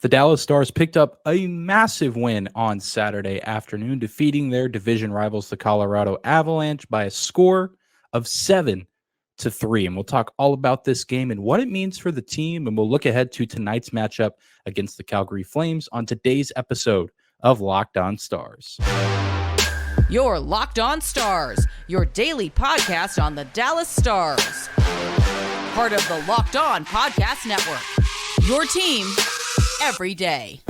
The Dallas Stars picked up a massive win on Saturday afternoon, defeating their division rivals, the Colorado Avalanche, by a score of 7-3. And we'll talk all about this game and what it means for the team. And we'll look ahead to tonight's matchup against the Calgary Flames on today's episode of Locked On Stars. You're Locked On Stars, your daily podcast on the Dallas Stars. Part of the Locked On Podcast Network. Your team every day.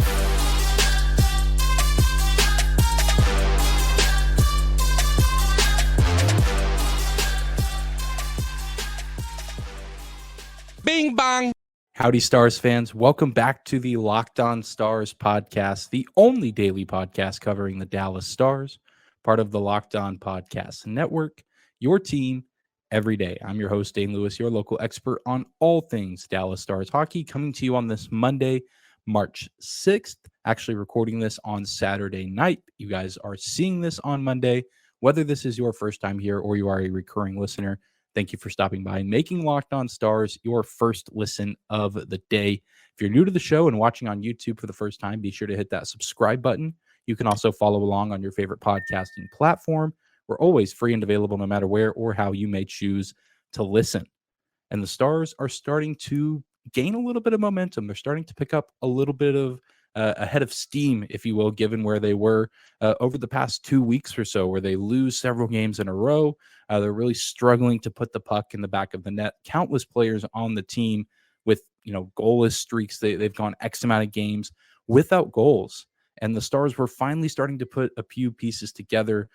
Bing bong. Howdy, Stars fans. Welcome back to the Locked On Stars podcast, the only daily podcast covering the Dallas Stars, part of the Locked On Podcast Network, your team every day. I'm your host, Dane Lewis, your local expert on all things Dallas Stars hockey, coming to you on this Monday, March 6th, actually recording this on Saturday night. You guys are seeing this on Monday. Whether this is your first time here or you are a recurring listener, thank you for stopping by and making Locked On Stars your first listen of the day. If you're new to the show and watching on YouTube for the first time, be sure to hit that subscribe button. You can also follow along on your favorite podcasting platform. We're always free and available no matter where or how you may choose to listen. And the Stars are starting to gain a little bit of momentum. They're starting to pick up a little bit of a head of steam, if you will, given where they were over the past 2 weeks or so, where they lose several games in a row. They're really struggling to put the puck in the back of the net. Countless players on the team with, goalless streaks. They've gone X amount of games without goals. And the Stars were finally starting to put a few pieces together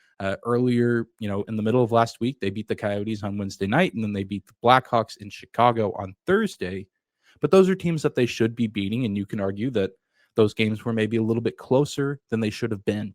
earlier, in the middle of last week. They beat the Coyotes on Wednesday night, and then they beat the Blackhawks in Chicago on Thursday. But those are teams that they should be beating, and you can argue that those games were maybe a little bit closer than they should have been.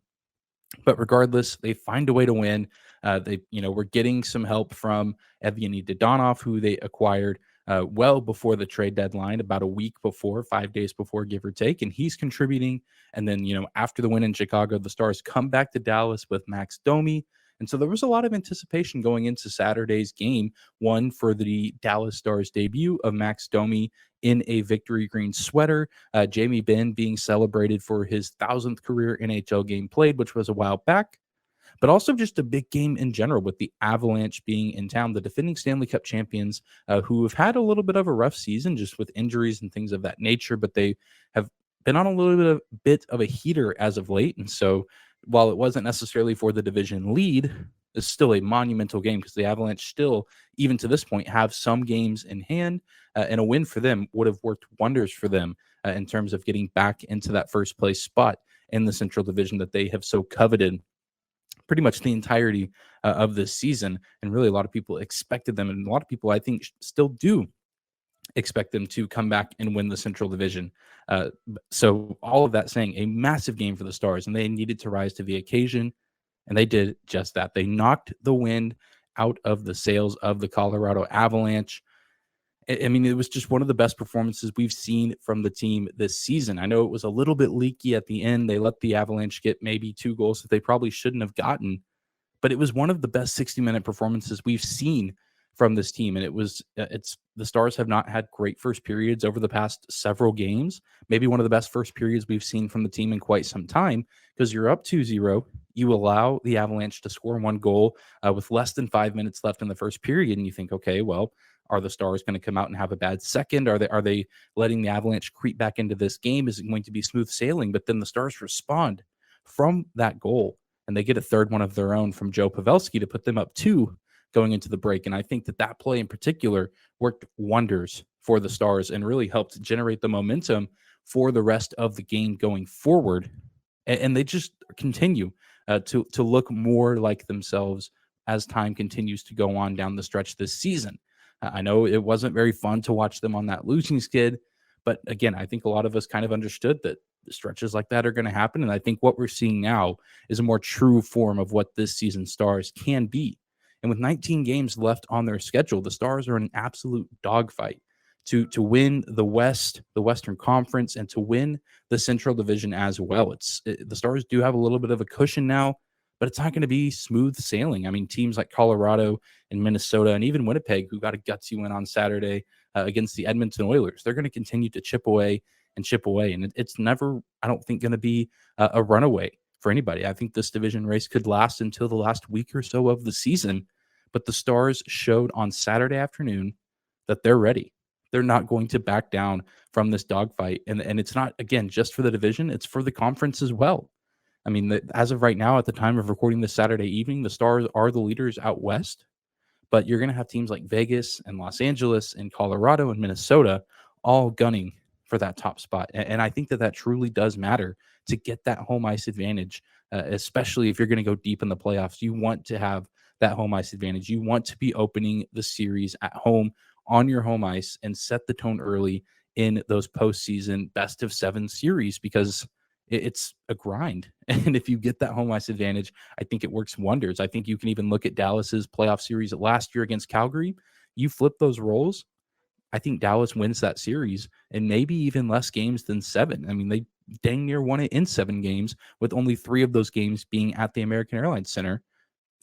But regardless, they find a way to win. They were getting some help from Evgeny Dodonov, who they acquired well before the trade deadline, about a week before, 5 days before, give or take, and he's contributing. And then, after the win in Chicago, the Stars come back to Dallas with Max Domi. And so there was a lot of anticipation going into Saturday's game, one for the Dallas Stars debut of Max Domi in a victory green sweater, Jamie Benn being celebrated for his 1,000th career NHL game played, which was a while back, but also just a big game in general with the Avalanche being in town, the defending Stanley Cup champions who have had a little bit of a rough season just with injuries and things of that nature, but they have been on a little bit of a heater as of late. And so while it wasn't necessarily for the division lead, it's still a monumental game because the Avalanche still, even to this point, have some games in hand, and a win for them would have worked wonders for them in terms of getting back into that first place spot in the Central Division that they have so coveted pretty much the entirety of this season. And really a lot of people expected them, and a lot of people I think still do expect them to come back and win the Central Division. So all of that saying, a massive game for the Stars, and they needed to rise to the occasion, and they did just that. They knocked the wind out of the sails of the Colorado Avalanche. I mean, it was just one of the best performances we've seen from the team this season. I know it was a little bit leaky at the end. They let the Avalanche get maybe 2 goals that they probably shouldn't have gotten, but it was one of the best 60-minute performances we've seen from this team. And the Stars have not had great first periods over the past several games. Maybe one of the best first periods we've seen from the team in quite some time, because you're up 2-0. You allow the Avalanche to score 1 goal with less than 5 minutes left in the first period. And you think, okay, well, are the Stars going to come out and have a bad second? Are they letting the Avalanche creep back into this game? Is it going to be smooth sailing? But then the Stars respond from that goal, and they get a third one of their own from Joe Pavelski to put them up 2 going into the break. And I think that play in particular worked wonders for the Stars and really helped generate the momentum for the rest of the game going forward. And they just continue to look more like themselves as time continues to go on down the stretch this season. I know it wasn't very fun to watch them on that losing skid, but again, I think a lot of us kind of understood that stretches like that are going to happen. And I think what we're seeing now is a more true form of what this season's Stars can be. And with 19 games left on their schedule, the Stars are in an absolute dogfight to win the Western Conference, and to win the Central Division as well. The Stars do have a little bit of a cushion now, but it's not going to be smooth sailing. I mean, teams like Colorado and Minnesota and even Winnipeg, who got a gutsy win on Saturday against the Edmonton Oilers, they're going to continue to chip away and chip away. And it's never, I don't think, going to be a runaway for anybody. I think this division race could last until the last week or so of the season. But the Stars showed on Saturday afternoon that they're ready. They're not going to back down from this dogfight. And it's not, again, just for the division, it's for the conference as well. I mean, as of right now, at the time of recording this Saturday evening, the Stars are the leaders out west. But you're going to have teams like Vegas and Los Angeles and Colorado and Minnesota all gunning for that top spot. And I think that truly does matter to get that home ice advantage, especially if you're going to go deep in the playoffs. You want to have that home ice advantage. You want to be opening the series at home on your home ice and set the tone early in those postseason best of 7 series, because it's a grind. And if you get that home ice advantage, I think it works wonders. I think you can even look at Dallas's playoff series last year against Calgary. You flip those roles, I think Dallas wins that series, and maybe even less games than 7. I mean, they dang near won it in 7 games, with only 3 of those games being at the American Airlines Center.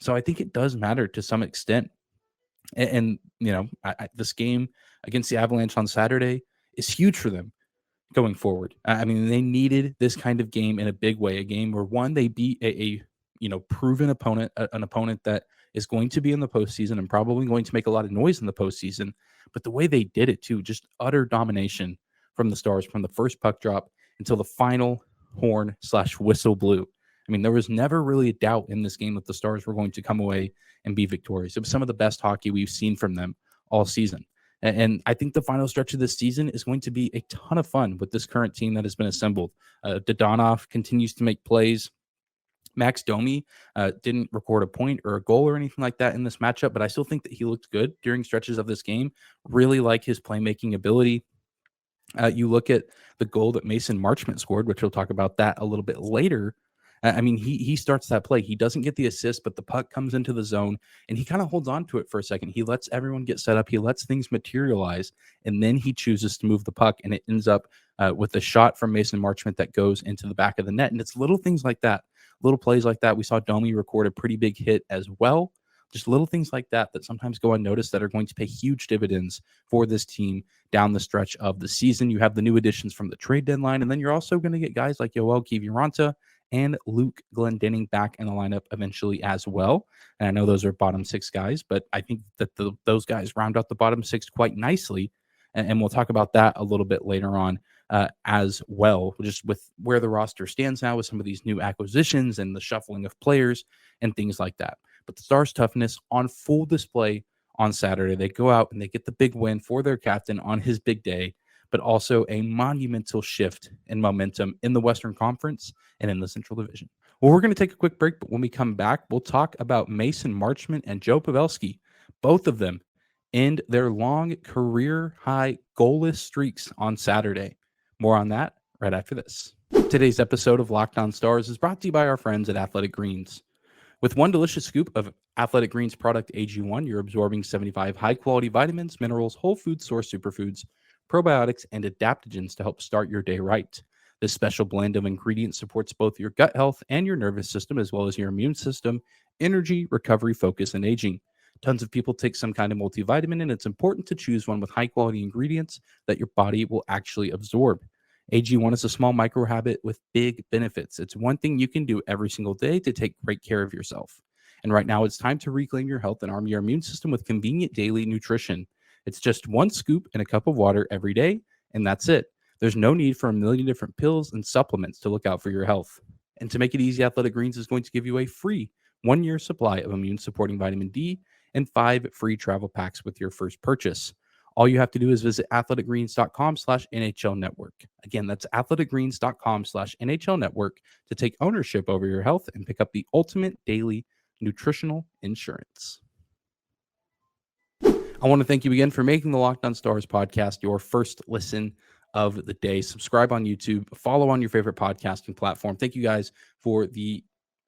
So I think it does matter to some extent. And this game against the Avalanche on Saturday is huge for them going forward. I mean, they needed this kind of game in a big way, a game where, one, they beat a proven opponent, an opponent that is going to be in the postseason and probably going to make a lot of noise in the postseason. But the way they did it too, just utter domination from the Stars from the first puck drop until the final horn/whistle blew. I mean, there was never really a doubt in this game that the Stars were going to come away and be victorious. It was some of the best hockey we've seen from them all season. And I think the final stretch of this season is going to be a ton of fun with this current team that has been assembled. Dodonov continues to make plays. Max Domi didn't record a point or a goal or anything like that in this matchup, but I still think that he looked good during stretches of this game. Really like his playmaking ability. You look at the goal that Mason Marchment scored, which we'll talk about that a little bit later. I mean, he starts that play. He doesn't get the assist, but the puck comes into the zone, and he kind of holds on to it for a second. He lets everyone get set up. He lets things materialize, and then he chooses to move the puck, and it ends up with a shot from Mason Marchment that goes into the back of the net. And it's little things like that, little plays like that. We saw Domi record a pretty big hit as well. Just little things like that sometimes go unnoticed that are going to pay huge dividends for this team down the stretch of the season. You have the new additions from the trade deadline, and then you're also going to get guys like Yoel Kiviranta and Luke Glendening back in the lineup eventually as well. And I know those are bottom 6 guys, but I think that those guys round out the bottom 6 quite nicely. And we'll talk about that a little bit later on as well, just with where the roster stands now with some of these new acquisitions and the shuffling of players and things like that. But the Stars' toughness on full display on Saturday. They go out and they get the big win for their captain on his big day, but also a monumental shift in momentum in the Western Conference and in the Central Division. Well, we're going to take a quick break, but when we come back, we'll talk about Mason Marchment and Joe Pavelski. Both of them end their long career-high goalless streaks on Saturday. More on that right after this. Today's episode of Locked On Stars is brought to you by our friends at Athletic Greens. With one delicious scoop of Athletic Greens product AG1, you're absorbing 75 high-quality vitamins, minerals, whole food source superfoods, probiotics, and adaptogens to help start your day right. This special blend of ingredients supports both your gut health and your nervous system, as well as your immune system, energy, recovery, focus, and aging. Tons of people take some kind of multivitamin, and it's important to choose one with high-quality ingredients that your body will actually absorb. AG1 is a small micro habit with big benefits. It's one thing you can do every single day to take great care of yourself. And right now, it's time to reclaim your health and arm your immune system with convenient daily nutrition. It's just one scoop in a cup of water every day, and that's it. There's no need for a million different pills and supplements to look out for your health. And to make it easy, Athletic Greens is going to give you a free 1-year supply of immune-supporting vitamin D and 5 free travel packs with your first purchase. All you have to do is visit athleticgreens.com/NHL Network. Again, that's athleticgreens.com/NHL Network to take ownership over your health and pick up the ultimate daily nutritional insurance. I want to thank you again for making the Locked On Stars podcast your first listen of the day. Subscribe on YouTube, follow on your favorite podcasting platform. Thank you guys for the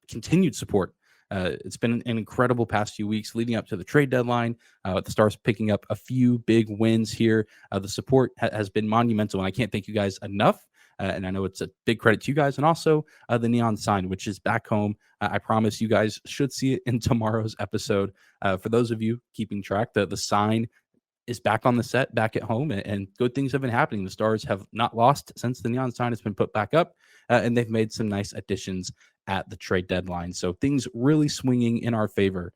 continued support. It's been an incredible past few weeks leading up to the trade deadline. The Stars picking up a few big wins here. The support has been monumental, and I can't thank you guys enough. And I know it's a big credit to you guys, and also the neon sign, which is back home. I promise you guys should see it in tomorrow's episode. For those of you keeping track, the sign is back on the set, back at home, and good things have been happening. The Stars have not lost since the neon sign has been put back up, and they've made some nice additions at the trade deadline. So things really swinging in our favor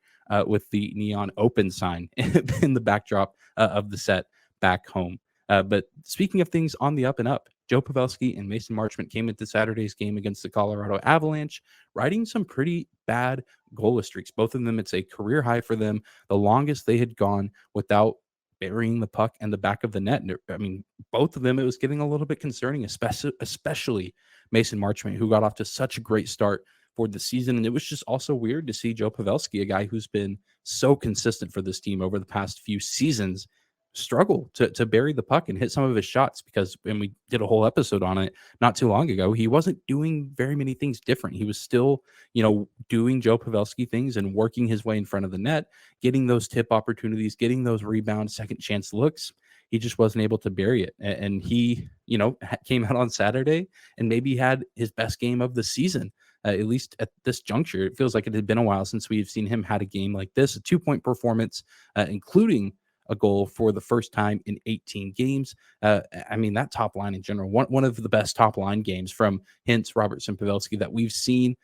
with the neon open sign in the backdrop of the set back home. But speaking of things on the up and up, Joe Pavelski and Mason Marchment came into Saturday's game against the Colorado Avalanche, riding some pretty bad goalless streaks. Both of them, it's a career high for them, the longest they had gone without burying the puck in the back of the net. And I mean, both of them, it was getting a little bit concerning, especially Mason Marchment, who got off to such a great start for the season. And it was just also weird to see Joe Pavelski, a guy who's been so consistent for this team over the past few seasons, struggle to bury the puck and hit some of his shots, because when we did a whole episode on it not too long ago, he wasn't doing very many things different. He was still, doing Joe Pavelski things and working his way in front of the net, getting those tip opportunities, getting those rebounds, second chance looks. He just wasn't able to bury it. And he, came out on Saturday and maybe had his best game of the season. At least at this juncture. It feels like it had been a while since we've seen him had a game like this, a 2-point performance, including a goal for the first time in 18 games. I mean, that top line in general, one of the best top line games from Hintz, Robertson, Pavelski that we've seen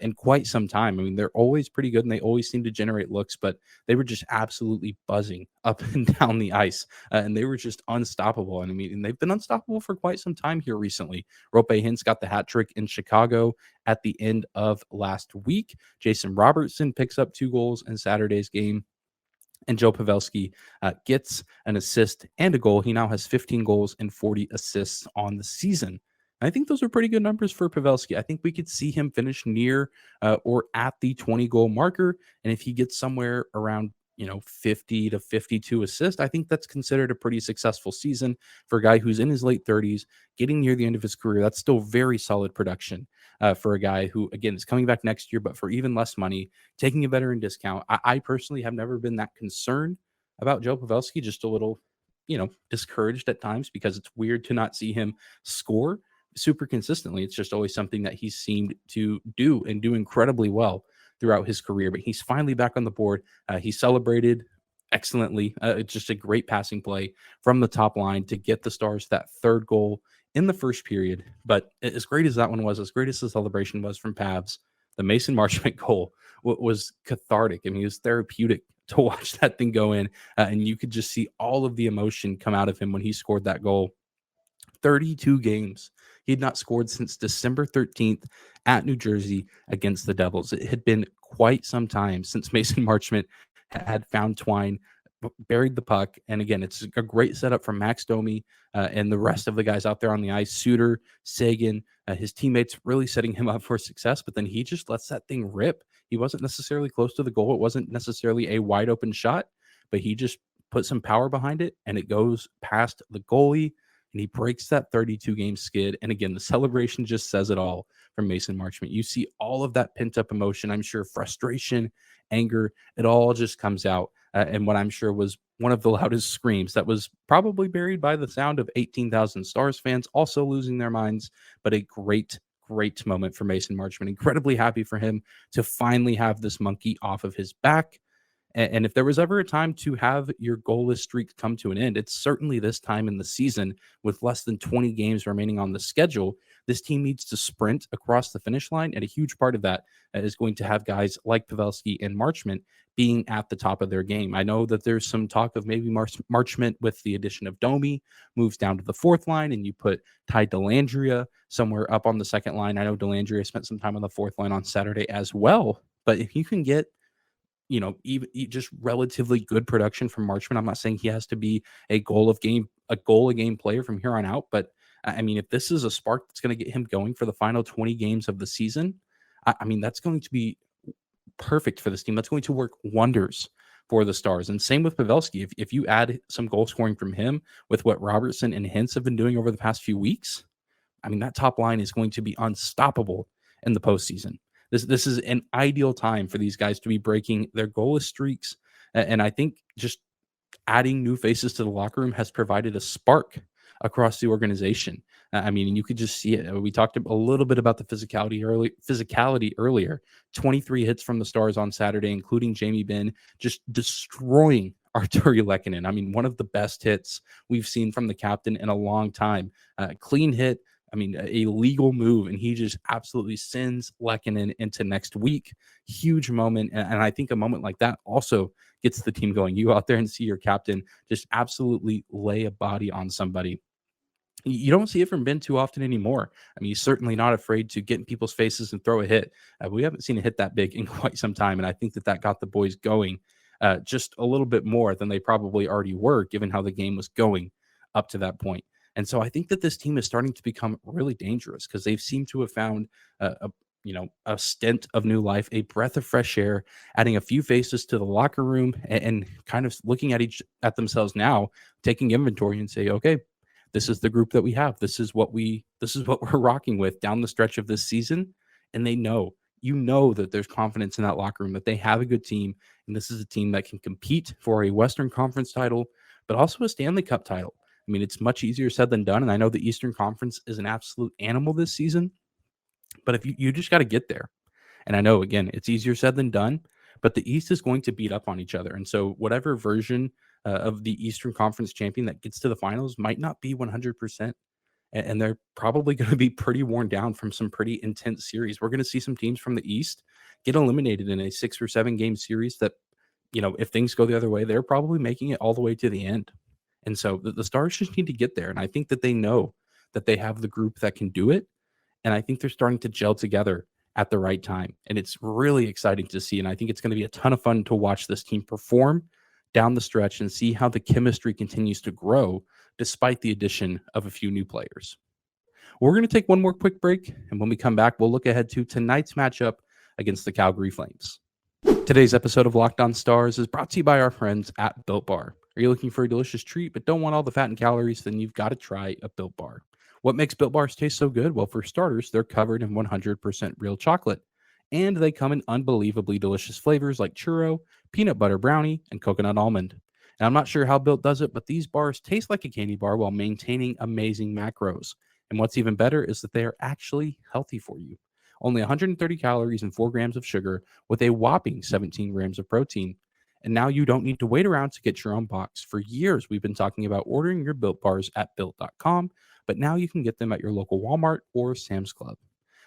in quite some time. I mean, they're always pretty good and they always seem to generate looks, but they were just absolutely buzzing up and down the ice, and they were just unstoppable. And I mean, they've been unstoppable for quite some time here recently. Rope Hintz got the hat trick in Chicago at the end of last week. Jason Robertson picks up 2 goals in Saturday's game. And Joe Pavelski gets an assist and a goal. He now has 15 goals and 40 assists on the season. I think those are pretty good numbers for Pavelski. I think we could see him finish near or at the 20-goal marker. And if he gets somewhere around 50 to 52 assists, I think that's considered a pretty successful season for a guy who's in his late 30s, getting near the end of his career. That's still very solid production for a guy who, again, is coming back next year, but for even less money, taking a veteran discount. I personally have never been that concerned about Joe Pavelski, just a little, discouraged at times, because it's weird to not see him score super consistently. It's just always something that he seemed to do and do incredibly well throughout his career, but he's finally back on the board. He celebrated excellently. It's just a great passing play from the top line to get the Stars that 3rd goal in the first period. But as great as that one was, as great as the celebration was from Pavs, the Mason Marchment goal was cathartic. I mean, it was therapeutic to watch that thing go in, and you could just see all of the emotion come out of him when he scored that goal. 32 games. He had not scored since December 13th at New Jersey against the Devils. It had been quite some time since Mason Marchment had found twine, buried the puck. And again, it's a great setup for Max Domi and the rest of the guys out there on the ice. Suter, Sagan, his teammates really setting him up for success, but then he just lets that thing rip. He wasn't necessarily close to the goal. It wasn't necessarily a wide open shot, but he just put some power behind it and it goes past the goalie. And he breaks that 32-game skid. And again, the celebration just says it all from Mason Marchment. You see all of that pent-up emotion, I'm sure, frustration, anger, it all just comes out. And what I'm sure was one of the loudest screams that was probably buried by the sound of 18,000 Stars fans also losing their minds. But a great moment for Mason Marchment. Incredibly happy for him to finally have this monkey off of his back. And if there was ever a time to have your goalless streak come to an end, it's certainly this time in the season with less than 20 games remaining on the schedule. This team needs to sprint across the finish line, and a huge part of that is going to have guys like Pavelski and Marchment being at the top of their game. I know that there's some talk of maybe Marchment with the addition of Domi moves down to the 4th line, and you put Ty Dellandrea somewhere up on the 2nd line. I know Dellandrea spent some time on the 4th line on Saturday as well, but if you can get even just relatively good production from Marchment. I'm not saying he has to be a goal a game player from here on out, but I mean, if this is a spark that's going to get him going for the final 20 games of the season, I mean, that's going to be perfect for this team. That's going to work wonders for the Stars. And same with Pavelski. If you add some goal scoring from him with what Robertson and Hintz have been doing over the past few weeks, I mean, that top line is going to be unstoppable in the postseason. This is an ideal time for these guys to be breaking their goalless streaks. And I think just adding new faces to the locker room has provided a spark across the organization. I mean, you could just see it. We talked a little bit about the physicality earlier. 23 hits from the Stars on Saturday, including Jamie Benn, just destroying Artturi Lehkonen. I mean, one of the best hits we've seen from the captain in a long time. Clean hit. I mean, a legal move, and he just absolutely sends Lehkonen into next week. Huge moment. And I think a moment like that also gets the team going. You out there and see your captain just absolutely lay a body on somebody. You don't see it from Ben too often anymore. I mean, he's certainly not afraid to get in people's faces and throw a hit. We haven't seen a hit that big in quite some time, and I think that got the boys going just a little bit more than they probably already were, given how the game was going up to that point. And so I think that this team is starting to become really dangerous because they've seemed to have found a stint of new life, a breath of fresh air, adding a few faces to the locker room, and kind of looking at themselves now, taking inventory and say, okay, this is the group that we have. This is what we're rocking with down the stretch of this season. And they know, that there's confidence in that locker room, that they have a good team. And this is a team that can compete for a Western Conference title, but also a Stanley Cup title. I mean, it's much easier said than done. And I know the Eastern Conference is an absolute animal this season, but if you just got to get there. And I know, again, it's easier said than done, but the East is going to beat up on each other. And so whatever version of the Eastern Conference champion that gets to the finals might not be 100%. And they're probably going to be pretty worn down from some pretty intense series. We're going to see some teams from the East get eliminated in a 6 or 7 game series that, if things go the other way, they're probably making it all the way to the end. And so the Stars just need to get there. And I think that they know that they have the group that can do it. And I think they're starting to gel together at the right time. And it's really exciting to see. And I think it's going to be a ton of fun to watch this team perform down the stretch and see how the chemistry continues to grow despite the addition of a few new players. We're going to take one more quick break. And when we come back, we'll look ahead to tonight's matchup against the Calgary Flames. Today's episode of Locked On Stars is brought to you by our friends at Built Bar. Are you looking for a delicious treat but don't want all the fat and calories? Then you've got to try a Built Bar. What makes Built Bars taste so good? Well, for starters, they're covered in 100% real chocolate. And they come in unbelievably delicious flavors like churro, peanut butter brownie, and coconut almond. And I'm not sure how Built does it, but these bars taste like a candy bar while maintaining amazing macros. And what's even better is that they are actually healthy for you. Only 130 calories and 4 grams of sugar with a whopping 17 grams of protein. And now you don't need to wait around to get your own box. For years, we've been talking about ordering your Built Bars at Built.com, but now you can get them at your local Walmart or Sam's Club.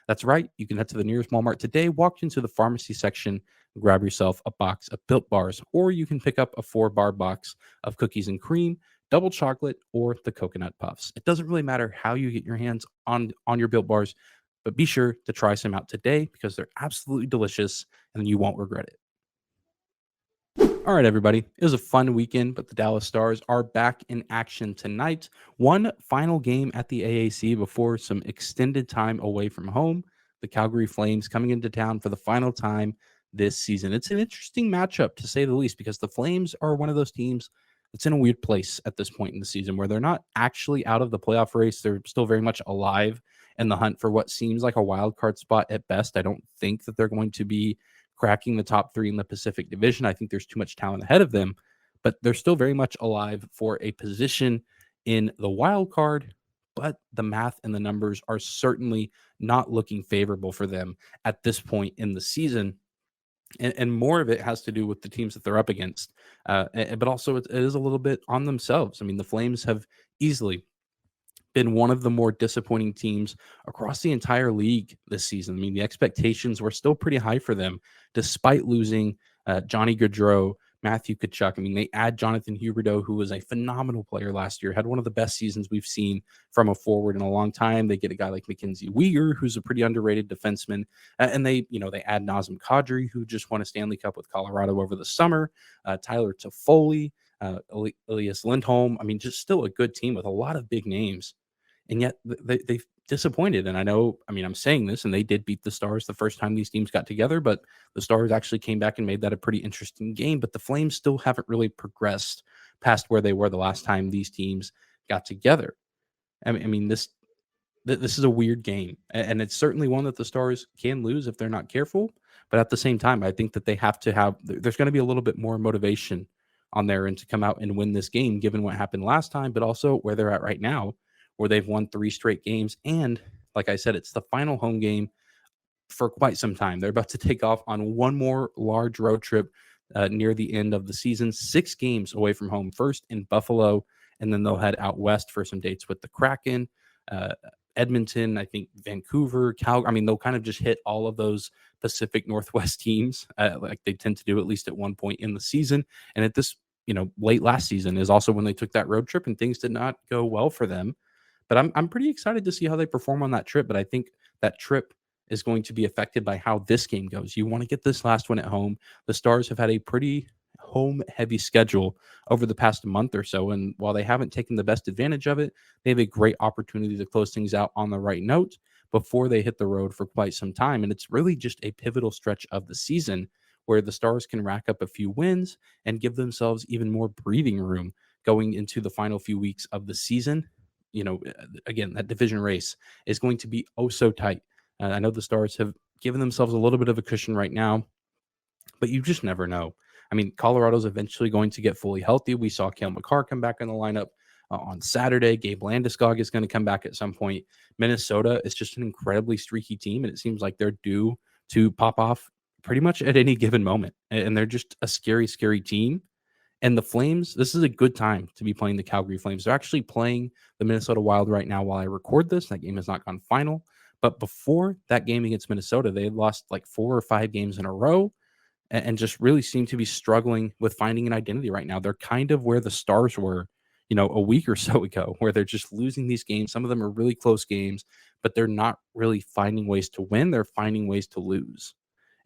That's right. You can head to the nearest Walmart today, walk into the pharmacy section, and grab yourself a box of Built Bars, or you can pick up a 4-bar box of cookies and cream, double chocolate, or the coconut puffs. It doesn't really matter how you get your hands on your Built Bars, but be sure to try some out today because they're absolutely delicious and you won't regret it. All right, everybody. It was a fun weekend, but the Dallas Stars are back in action tonight. One final game at the AAC before some extended time away from home. The Calgary Flames coming into town for the final time this season. It's an interesting matchup, to say the least, because the Flames are one of those teams that's in a weird place at this point in the season where they're not actually out of the playoff race. They're still very much alive in the hunt for what seems like a wild card spot at best. I don't think that they're going to be cracking the top 3 in the Pacific Division. I think there's too much talent ahead of them, but they're still very much alive for a position in the wild card. But the math and the numbers are certainly not looking favorable for them at this point in the season. And more of it has to do with the teams that they're up against. But also it is a little bit on themselves. I mean, the Flames have easily been one of the more disappointing teams across the entire league this season. I mean, the expectations were still pretty high for them, despite losing Johnny Gaudreau, Matthew Tkachuk. I mean, they add Jonathan Huberdeau, who was a phenomenal player last year, had one of the best seasons we've seen from a forward in a long time. They get a guy like Mackenzie Weegar, who's a pretty underrated defenseman. And they add Nazem Kadri, who just won a Stanley Cup with Colorado over the summer, Tyler Toffoli, Elias Lindholm. I mean, just still a good team with a lot of big names. And yet they've disappointed. And I'm saying this, and they did beat the Stars the first time these teams got together, but the Stars actually came back and made that a pretty interesting game. But the Flames still haven't really progressed past where they were the last time these teams got together. I mean, this is a weird game, and it's certainly one that the Stars can lose if they're not careful. But at the same time, I think that there's going to be a little bit more motivation on their end to come out and win this game, given what happened last time, but also where they're at right now, where they've won 3 straight games. And like I said, it's the final home game for quite some time. They're about to take off on one more large road trip near the end of the season. 6 games away from home, first in Buffalo, and then they'll head out west for some dates with the Kraken, Edmonton, I think Vancouver, Calgary. I mean, they'll kind of just hit all of those Pacific Northwest teams, like they tend to do at least at one point in the season. And at this, late last season is also when they took that road trip and things did not go well for them. But I'm pretty excited to see how they perform on that trip. But I think that trip is going to be affected by how this game goes. You want to get this last one at home. The Stars have had a pretty home heavy schedule over the past month or so. And while they haven't taken the best advantage of it, they have a great opportunity to close things out on the right note before they hit the road for quite some time. And it's really just a pivotal stretch of the season where the Stars can rack up a few wins and give themselves even more breathing room going into the final few weeks of the season. Again, that division race is going to be oh so tight. I know the Stars have given themselves a little bit of a cushion right now, but you just never know. I mean, Colorado's eventually going to get fully healthy. We saw Cale Makar come back in the lineup on Saturday. Gabe Landeskog is going to come back at some point. Minnesota is just an incredibly streaky team, and it seems like they're due to pop off pretty much at any given moment. And they're just a scary, scary team. And the Flames, this is a good time to be playing the Calgary Flames. They're actually playing the Minnesota Wild right now while I record this. That game has not gone final. But before that game against Minnesota, they had lost like 4 or 5 games in a row and just really seem to be struggling with finding an identity right now. They're kind of where the Stars were, a week or so ago, where they're just losing these games. Some of them are really close games, but they're not really finding ways to win. They're finding ways to lose.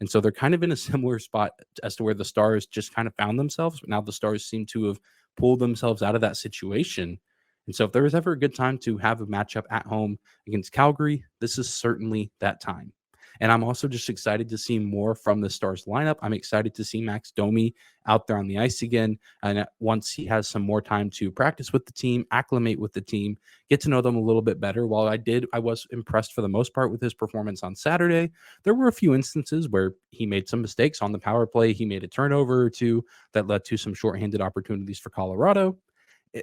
And so they're kind of in a similar spot as to where the Stars just kind of found themselves. But now the Stars seem to have pulled themselves out of that situation. And so if there was ever a good time to have a matchup at home against Calgary, this is certainly that time. And I'm also just excited to see more from the Stars lineup. I'm excited to see Max Domi out there on the ice again. And once he has some more time to practice with the team, acclimate with the team, get to know them a little bit better. While I was impressed for the most part with his performance on Saturday, there were a few instances where he made some mistakes on the power play. He made a turnover or two that led to some shorthanded opportunities for Colorado.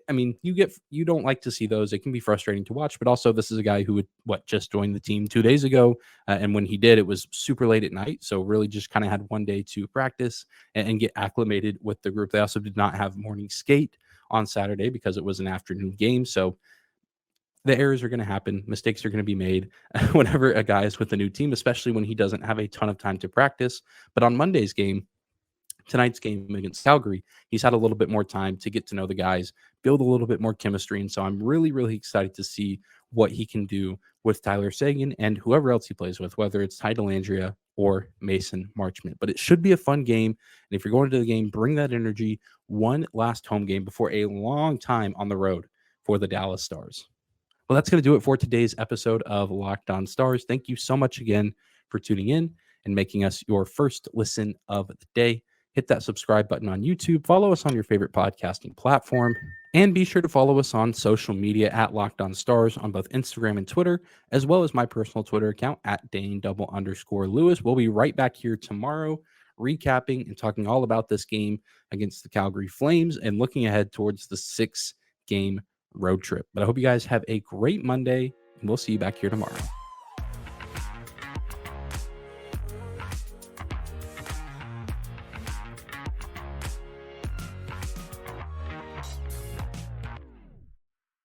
I mean, you don't like to see those. It can be frustrating to watch, but also this is a guy who just joined the team 2 days ago. And when he did, it was super late at night. So really just kind of had one day to practice and get acclimated with the group. They also did not have morning skate on Saturday because it was an afternoon game. So the errors are going to happen. Mistakes are going to be made whenever a guy is with a new team, especially when he doesn't have a ton of time to practice. But on tonight's game against Calgary, he's had a little bit more time to get to know the guys, build a little bit more chemistry. And so I'm really, really excited to see what he can do with Tyler Seguin and whoever else he plays with, whether it's Ty Dellandrea or Mason Marchment. But it should be a fun game. And if you're going to the game, bring that energy. One last home game before a long time on the road for the Dallas Stars. Well, that's going to do it for today's episode of Locked On Stars. Thank you so much again for tuning in and making us your first listen of the day. Hit that subscribe button on YouTube. Follow us on your favorite podcasting platform. And be sure to follow us on social media at Locked On Stars on both Instagram and Twitter, as well as my personal Twitter account at Dane_Lewis. We'll be right back here tomorrow, recapping and talking all about this game against the Calgary Flames and looking ahead towards the 6-game road trip. But I hope you guys have a great Monday, and we'll see you back here tomorrow.